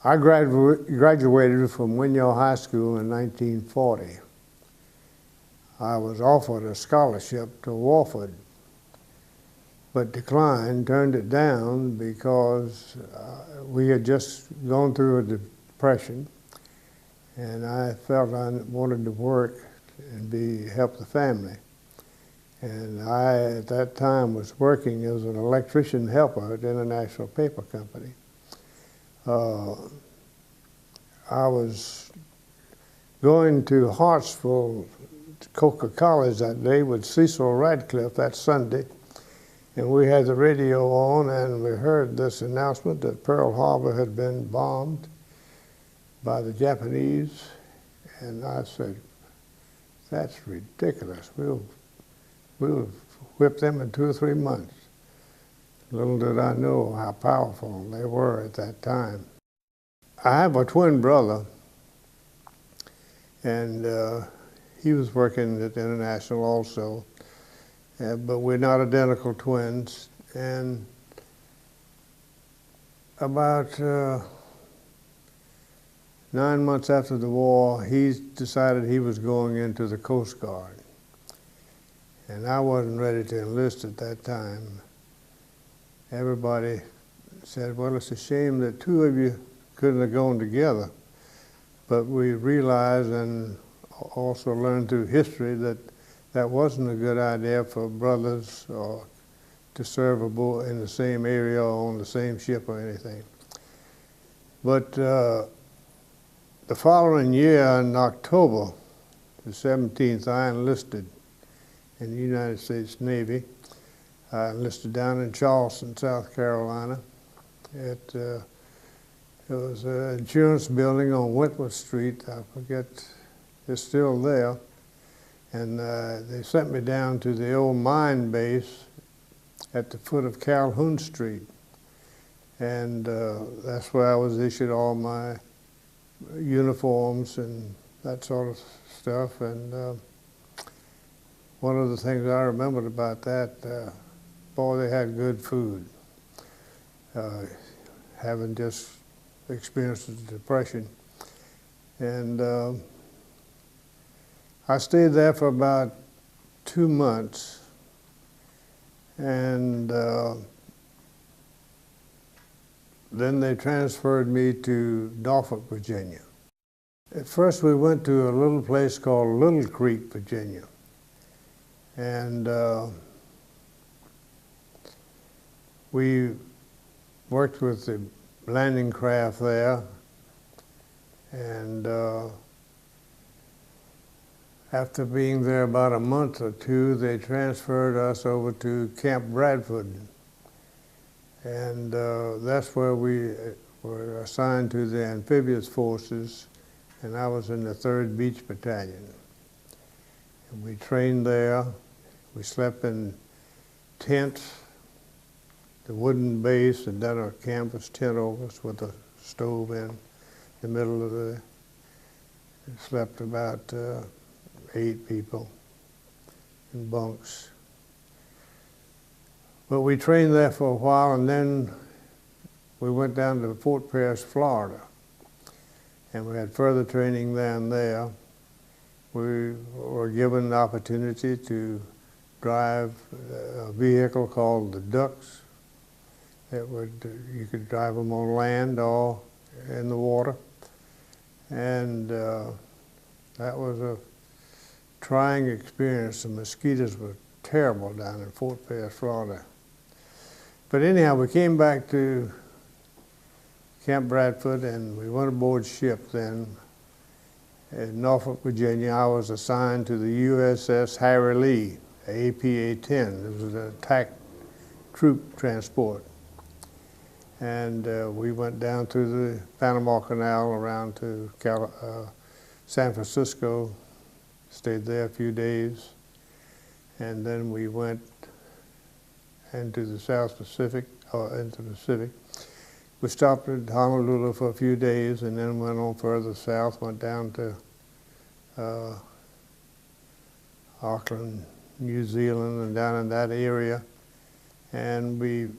I graduated from Winyaw High School in 1940. I was offered a scholarship to Wofford, but declined, turned it down because we had just gone through a depression, and I felt I wanted to work and help the family. And I, at that time, was working as an electrician helper at International Paper Company. I was going to Hartsville Coker College that day with Cecil Radcliffe that Sunday, and we had the radio on, and we heard this announcement that Pearl Harbor had been bombed by the Japanese, and I said, "That's ridiculous. We'll whip them in 2 or 3 months." Little did I know how powerful they were at that time. I have a twin brother, and he was working at International also, but we're not identical twins. And about 9 months after the war, he decided he was going into the Coast Guard. And I wasn't ready to enlist at that time. Everybody said, "Well, it's a shame that two of you couldn't have gone together." But we realized and also learned through history that that wasn't a good idea for brothers or to serve aboard in the same area or on the same ship or anything. But the following year, in October the 17th, I enlisted in the United States Navy. I enlisted down in Charleston, South Carolina. It was an insurance building on Wentworth Street. I forget, it's still there. And they sent me down to the old mine base at the foot of Calhoun Street. And that's where I was issued all my uniforms and that sort of stuff. And one of the things I remembered about that, boy, they had good food. Having just experienced the Depression. And I stayed there for about 2 months. And then they transferred me to Norfolk, Virginia. At first we went to a little place called Little Creek, Virginia. And we worked with the landing craft there. And after being there about a month or two, they transferred us over to Camp Bradford. And that's where we were assigned to the amphibious forces, and I was in the Third Beach Battalion. And we trained there. We slept in tents, the wooden base, and then a canvas tent over us with a stove in the middle of the, slept about 8 people in bunks. But we trained there for a while, and then we went down to Fort Pierce, Florida, and we had further training down there. We were given the opportunity to drive a vehicle called the Ducks. You could drive them on land or in the water. And that was a trying experience. The mosquitoes were terrible down in Fort Pierce, Florida. But anyhow, we came back to Camp Bradford, and we went aboard ship then in Norfolk, Virginia. I was assigned to the USS Harry Lee, APA-10. It was an attack troop transport. And we went down through the Panama Canal around to San Francisco, stayed there a few days, and then we went into the South Pacific, or into the Pacific. We stopped at Honolulu for a few days and then went on further south, went down to Auckland, New Zealand, and down in that area. And we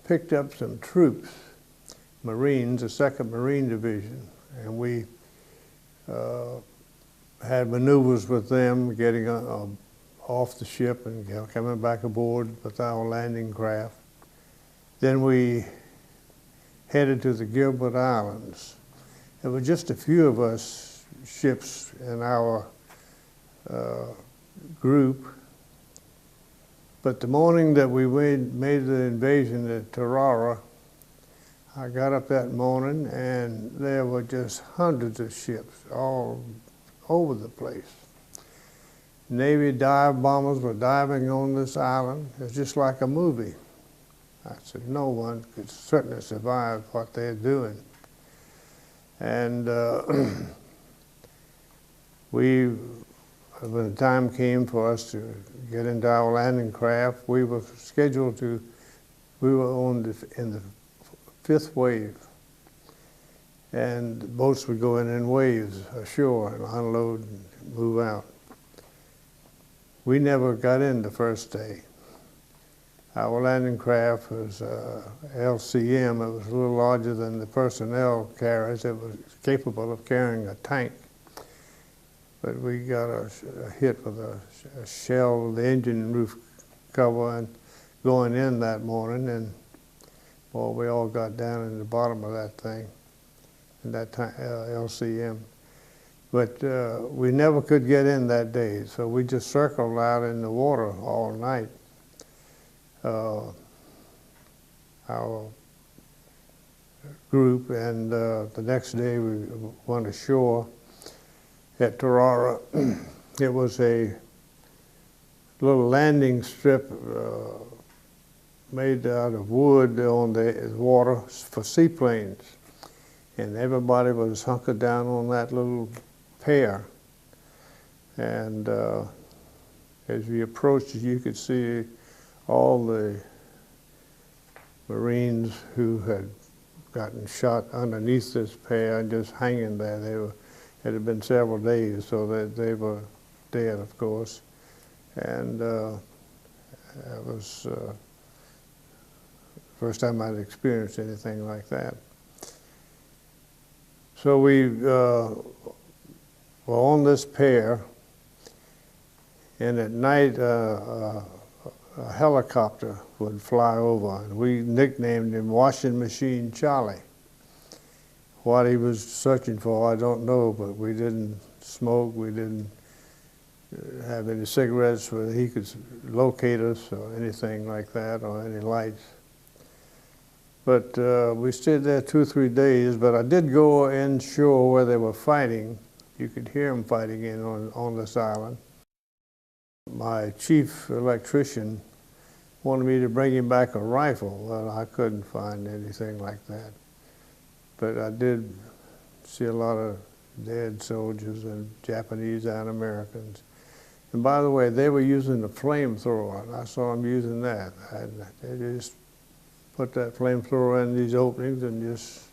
picked up some troops Marines, the 2nd Marine Division, and we had maneuvers with them, getting off the ship and coming back aboard with our landing craft. Then we headed to the Gilbert Islands. There were just a few of us ships in our group, but the morning that we made the invasion at Tarawa, I got up that morning and there were just hundreds of ships all over the place. Navy dive bombers were diving on this island. It's just like a movie. I said, no one could certainly survive what they're doing. And when the time came for us to get into our landing craft, we were scheduled to, we were in the 5th wave. And the boats would go in waves ashore and unload and move out. We never got in the first day. Our landing craft was LCM. It was a little larger than the personnel carriers. It was capable of carrying a tank. But we got a hit with a shell of the engine roof cover and going in that morning, and well, we all got down in the bottom of that thing, in that LCM. But we never could get in that day, so we just circled out in the water all night. Our group, and the next day we went ashore at Tarawa. It was a little landing strip made out of wood on the water for seaplanes, and everybody was hunkered down on that little pier. And as we approached, you could see all the Marines who had gotten shot underneath this pier and just hanging there. It had been several days, so that they were dead, of course. And it was the first time I'd experienced anything like that. So we were on this pier, and at night a helicopter would fly over, and we nicknamed him Washing Machine Charlie. What he was searching for, I don't know, but we didn't smoke, we didn't have any cigarettes where he could locate us or anything like that, or any lights. But we stayed there 2 or 3 days, but I did go inshore where they were fighting. You could hear them fighting on this island. My chief electrician wanted me to bring him back a rifle. Well, I couldn't find anything like that. But I did see a lot of dead soldiers and Japanese and Americans. And by the way, they were using the flamethrower, and I saw them using that. They just put that flamethrower in these openings and just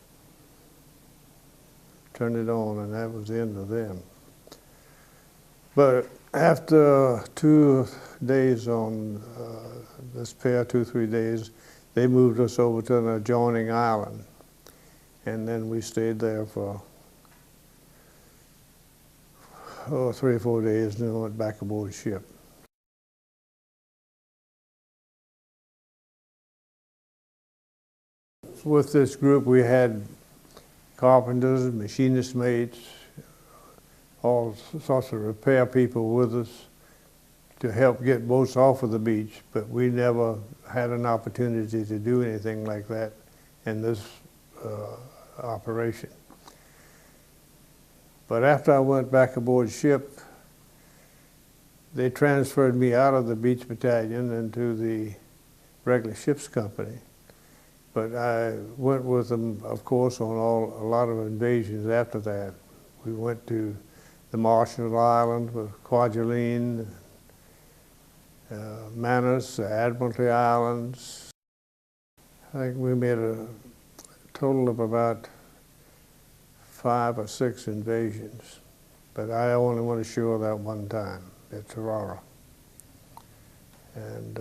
turned it on, and that was the end of them. But after 2 days on this pier, 2 or 3 days, they moved us over to an adjoining island. And then we stayed there for 3 or 4 days, and then went back aboard ship. With this group, we had carpenters, machinist mates, all sorts of repair people with us to help get boats off of the beach, but we never had an opportunity to do anything like that in this operation. But after I went back aboard ship, they transferred me out of the Beach Battalion into the regular ship's company. But I went with them, of course, on a lot of invasions after that. We went to the Marshall Islands with Kwajalein, Manus, Admiralty Islands. I think we made a total of about 5 or 6 invasions, but I only went ashore that one time at Tarawa. And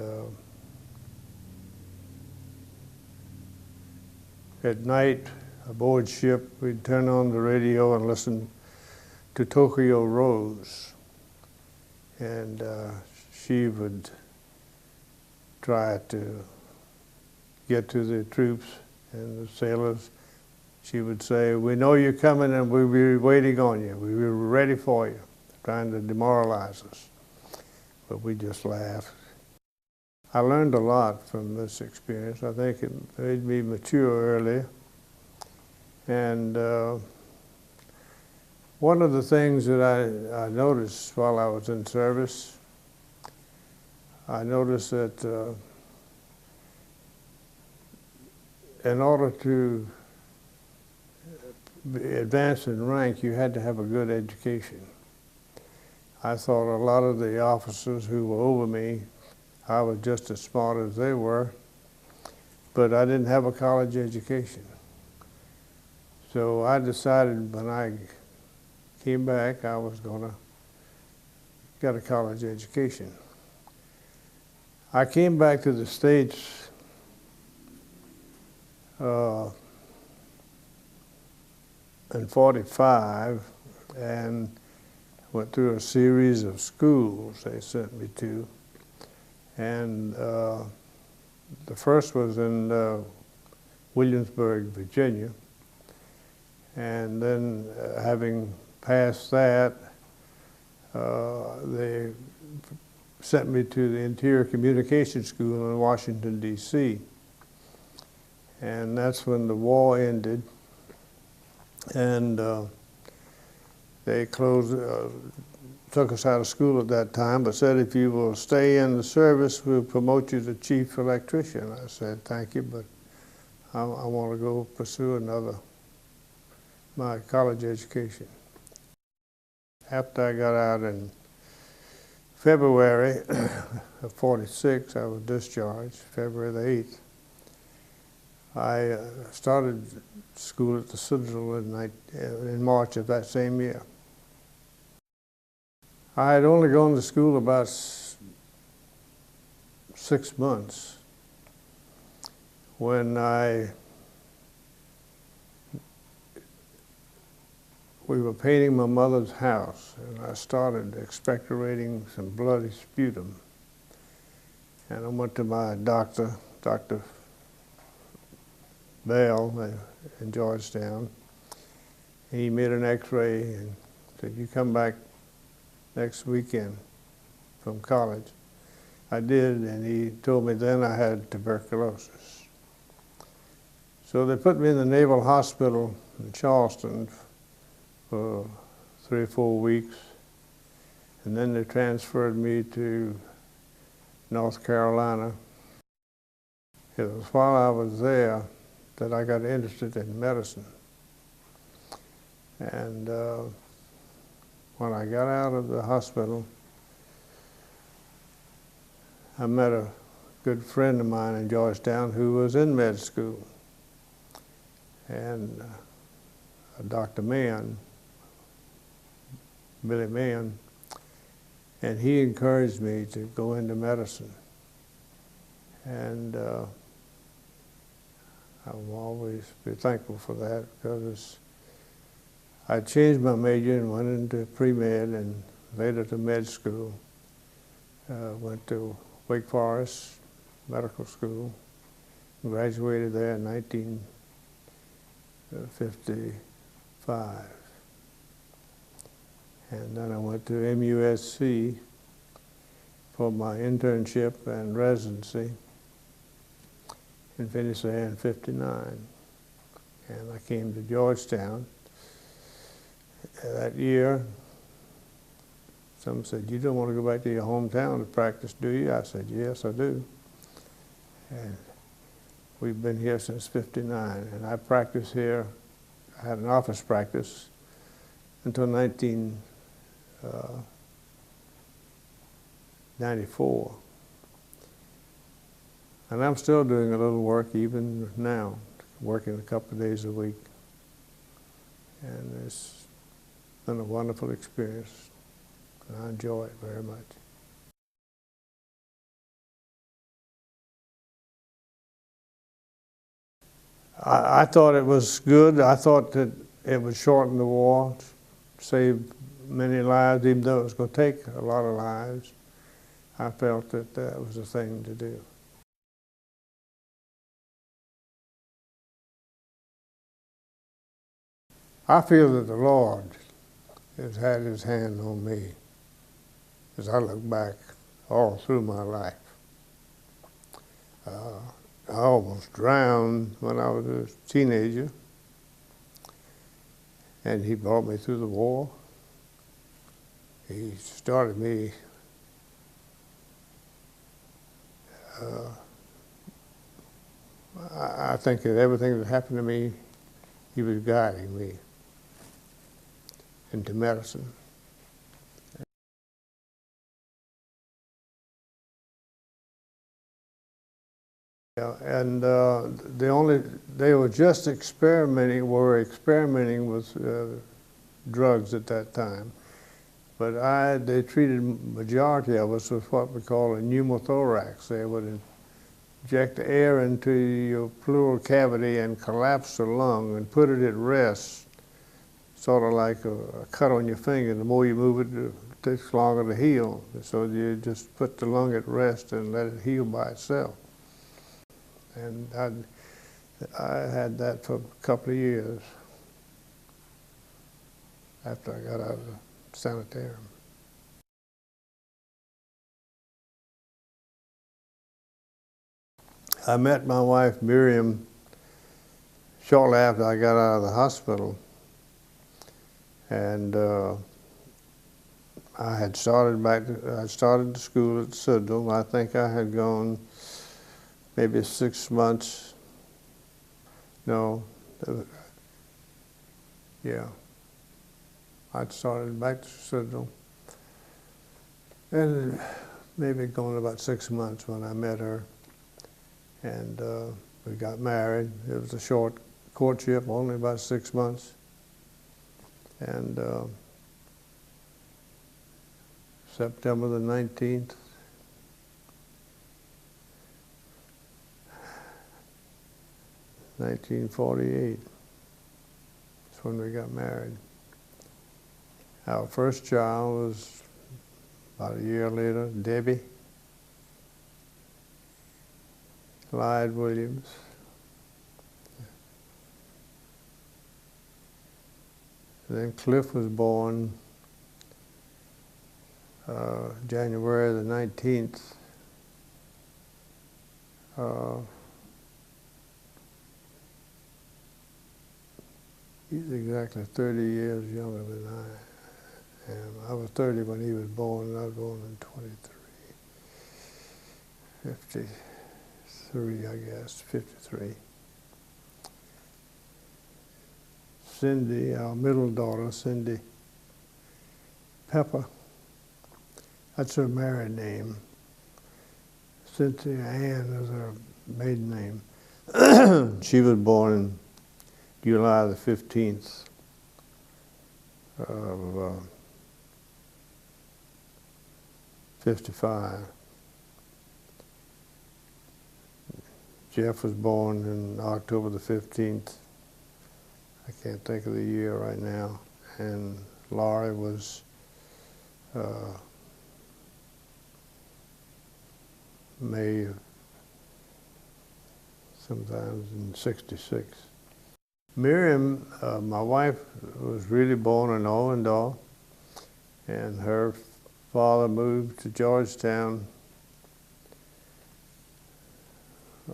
at night, aboard ship, we'd turn on the radio and listen to Tokyo Rose. And she would try to get to the troops and the sailors. She would say, "We know you're coming and we'll be waiting on you. We were ready for you," trying to demoralize us. But we just laughed. I learned a lot from this experience. I think it made me mature early. And one of the things that I noticed while I was in service, I noticed that in order to advance in rank, you had to have a good education. I thought a lot of the officers who were over me, I was just as smart as they were, but I didn't have a college education. So I decided when I came back, I was going to get a college education. I came back to the States in '45 and went through a series of schools they sent me to. And the first was in Williamsburg, Virginia. And then having passed that, they sent me to the Interior Communications School in Washington, D.C. And that's when the war ended. And they took us out of school at that time, but said, "If you will stay in the service, we'll promote you to chief electrician." I said, "Thank you, but I want to go pursue my college education." After I got out in February of '46, I was discharged, February the 8th. I started school at the Citadel in March of that same year. I had only gone to school about 6 months when we were painting my mother's house, and I started expectorating some bloody sputum. And I went to my doctor, Dr. Bell in Georgetown. He made an x-ray and said, "You come back next weekend from college." I did, and he told me then I had tuberculosis. So they put me in the Naval Hospital in Charleston for 3 or 4 weeks, and then they transferred me to North Carolina. It was while I was there that I got interested in medicine. And when I got out of the hospital, I met a good friend of mine in Georgetown who was in med school. And Dr. Mann, Billy Mann, and he encouraged me to go into medicine. And I will always be thankful for that, because I changed my major and went into pre-med and later to med school. Went to Wake Forest Medical School, graduated there in 1955. And then I went to MUSC for my internship and residency and finished there in '59. And I came to Georgetown that year. Some said, "You don't want to go back to your hometown to practice, do you?" I said, "Yes, I do." And we've been here since '59, and I practiced here. I had an office practice until 1994. And I'm still doing a little work even now, working a couple of days a week. And it's been a wonderful experience, and I enjoy it very much. I thought it was good. I thought that it would shorten the war, save many lives, even though it was going to take a lot of lives. I felt that that was the thing to do. I feel that the Lord has had his hand on me as I look back all through my life. I almost drowned when I was a teenager, and he brought me through the war. He started me I think that everything that happened to me, he was guiding me into medicine. Yeah, and they were just experimenting with drugs at that time. But they treated majority of us with what we call a pneumothorax. They would inject air into your pleural cavity and collapse the lung and put it at rest, sort of like a cut on your finger. The more you move it, it takes longer to heal. So you just put the lung at rest and let it heal by itself. And I had that for a couple of years after I got out of the sanitarium. I met my wife Miriam shortly after I got out of the hospital, and I started the school at Sydenham. I think I had gone maybe 6 months. No, yeah. I'd started back to Sydenham, and maybe gone about 6 months when I met her, and we got married. It was a short courtship, only about 6 months, and September the 19th, 1948, that's when we got married. Our first child was about a year later, Debbie Lide Williams. And then Cliff was born January the 19th. He's exactly 30 years younger than I am. I was 30 when he was born, and I was born in 53, I guess, 53. Cindy, our middle daughter, Cindy Pepper, that's her married name. Cynthia Ann is her maiden name. She was born in July the 15th of 55. Jeff was born in October the 15th. I can't think of the year right now. And Laurie was May sometimes in 66. Miriam, my wife, was really born in Owendale, and her father moved to Georgetown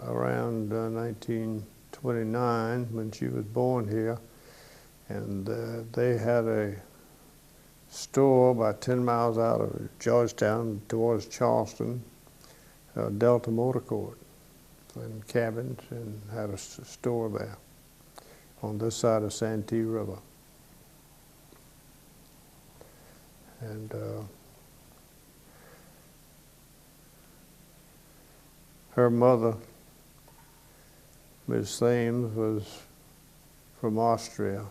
around 1929 when she was born here, and they had a store about 10 miles out of Georgetown towards Charleston, Delta Motor Court, and cabins, and had a store there on this side of Santee River. And her mother, Miss Thames, was from Austria,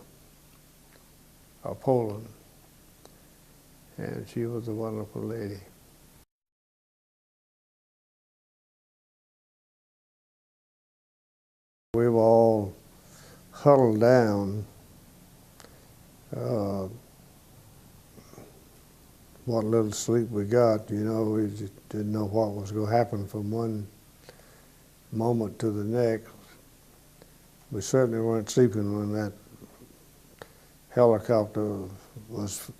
or Poland, and she was a wonderful lady. We were all huddled down, what little sleep we got, you know, we just didn't know what was going to happen from one moment to the next. We certainly weren't sleeping when that helicopter was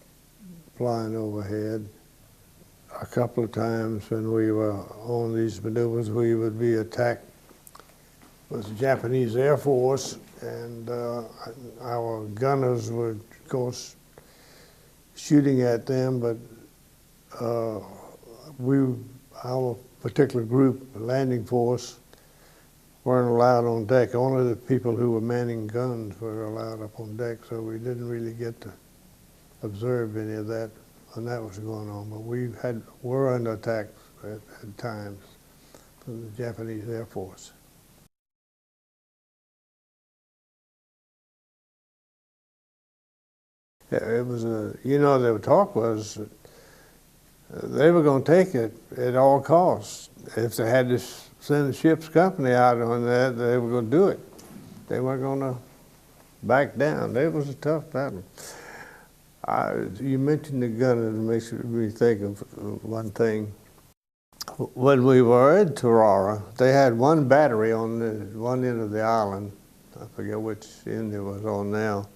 flying overhead. A couple of times when we were on these maneuvers, we would be attacked with the Japanese Air Force, and our gunners were, of course, shooting at them, but our particular group, landing force, weren't allowed on deck. Only the people who were manning guns were allowed up on deck, so we didn't really get to observe any of that when that was going on. But we were under attack at times from the Japanese Air Force. It was you know, the talk was they were going to take it at all costs. If they had to send the ship's company out on that, they were going to do it. They weren't going to back down. It was a tough battle. You mentioned the gunners, it makes me think of one thing. When we were at Tarawa, they had one battery on one end of the island. I forget which end it was on now.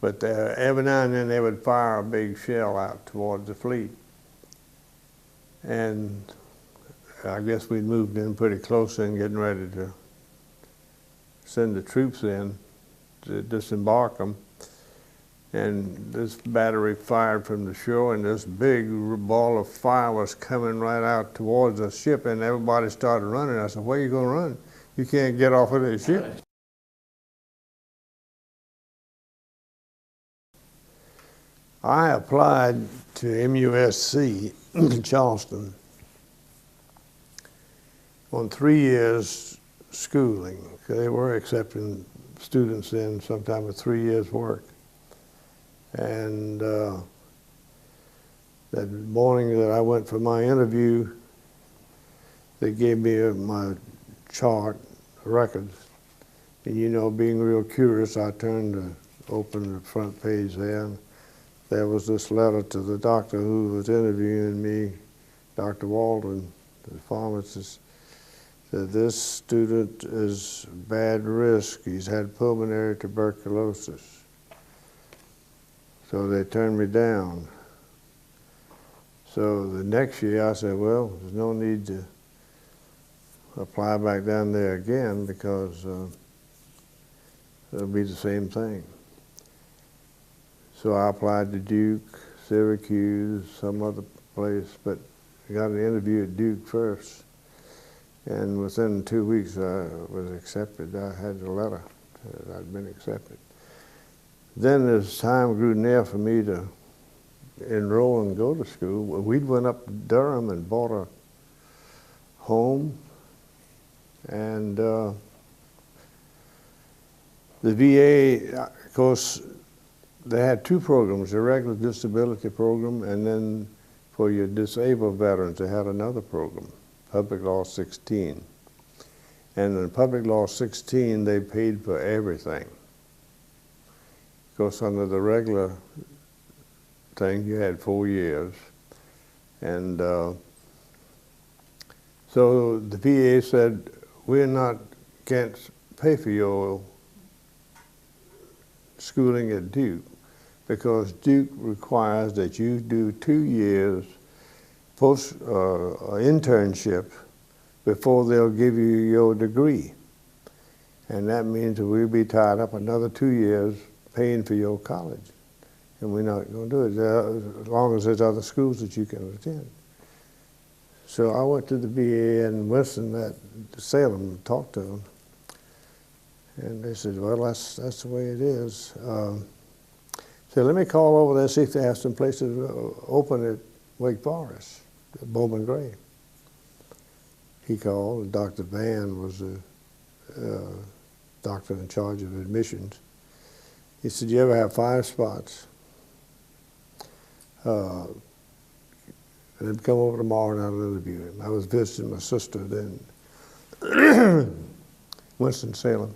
But every now and then they would fire a big shell out towards the fleet. And I guess we'd moved in pretty close and getting ready to send the troops in to disembark them. And this battery fired from the shore, and this big ball of fire was coming right out towards the ship, and everybody started running. I said, "Where are you going to run? You can't get off of the ship." I applied to MUSC in Charleston on 3 years schooling. They were accepting students in sometime with 3 years work. And that morning that I went for my interview, they gave me my chart, records. And you know, being real curious, I turned to open the front page there. And there was this letter to the doctor who was interviewing me, Dr. Waldron, the pharmacist, that this student is bad risk. He's had pulmonary tuberculosis. So they turned me down. So the next year I said, well, there's no need to apply back down there again because it'll be the same thing. So I applied to Duke, Syracuse, some other place, but I got an interview at Duke first. And within 2 weeks I was accepted. I had a letter that I'd been accepted. Then as time grew near for me to enroll and go to school, we went up to Durham and bought a home. And the VA, of course, they had two programs, the regular disability program, and then for your disabled veterans, they had another program, Public Law 16. And in Public Law 16, they paid for everything. Of course, under the regular thing, you had 4 years. And so the VA said, can't pay for your schooling at Duke because Duke requires that you do 2 years post internship before they'll give you your degree. And that means that we'll be tied up another 2 years paying for your college. And we're not going to do it as long as there's other schools that you can attend. So I went to the VA in Winston, Salem, and talked to them. And they said, well, that's the way it is. So let me call over there and see if they have some places open at Wake Forest, at Bowman Gray. He called, and Dr. Van was the doctor in charge of admissions. He said, you ever have 5 spots? And I'd come over tomorrow and I'll interview him. I was visiting my sister then, Winston-Salem.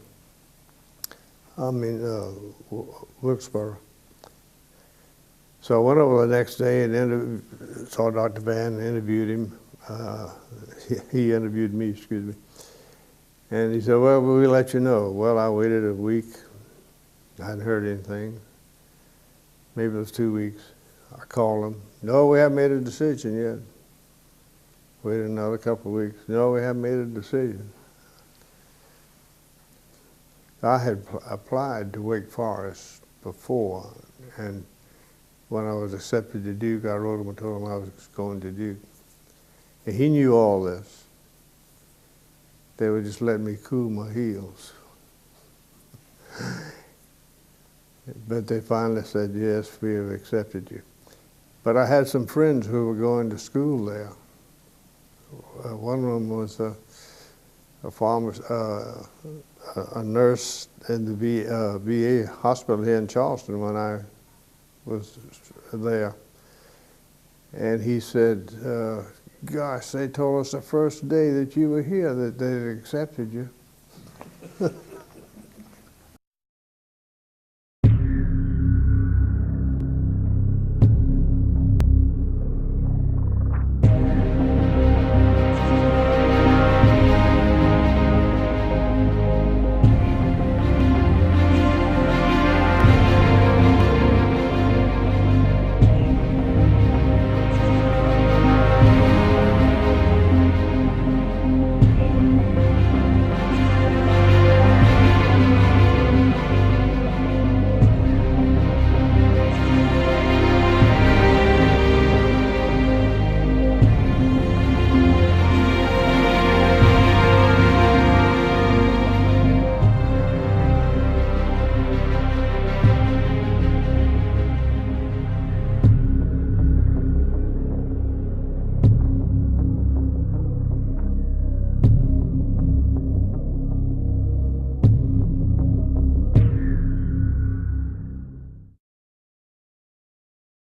Wilkesboro. So I went over the next day and saw Dr. Van, interviewed him. He interviewed me, excuse me. And he said, well, we'll let you know. Well, I waited a week. I hadn't heard anything. Maybe it was 2 weeks. I called him. No, we haven't made a decision yet. Waited another couple of weeks. No, we haven't made a decision. I had applied to Wake Forest before, and when I was accepted to Duke, I wrote him and told him I was going to Duke. And he knew all this. They would just let me cool my heels. But they finally said, yes, we have accepted you. But I had some friends who were going to school there. One of them was a nurse in the VA hospital here in Charleston when I was there. And he said, gosh, they told us the first day that you were here that they had accepted you.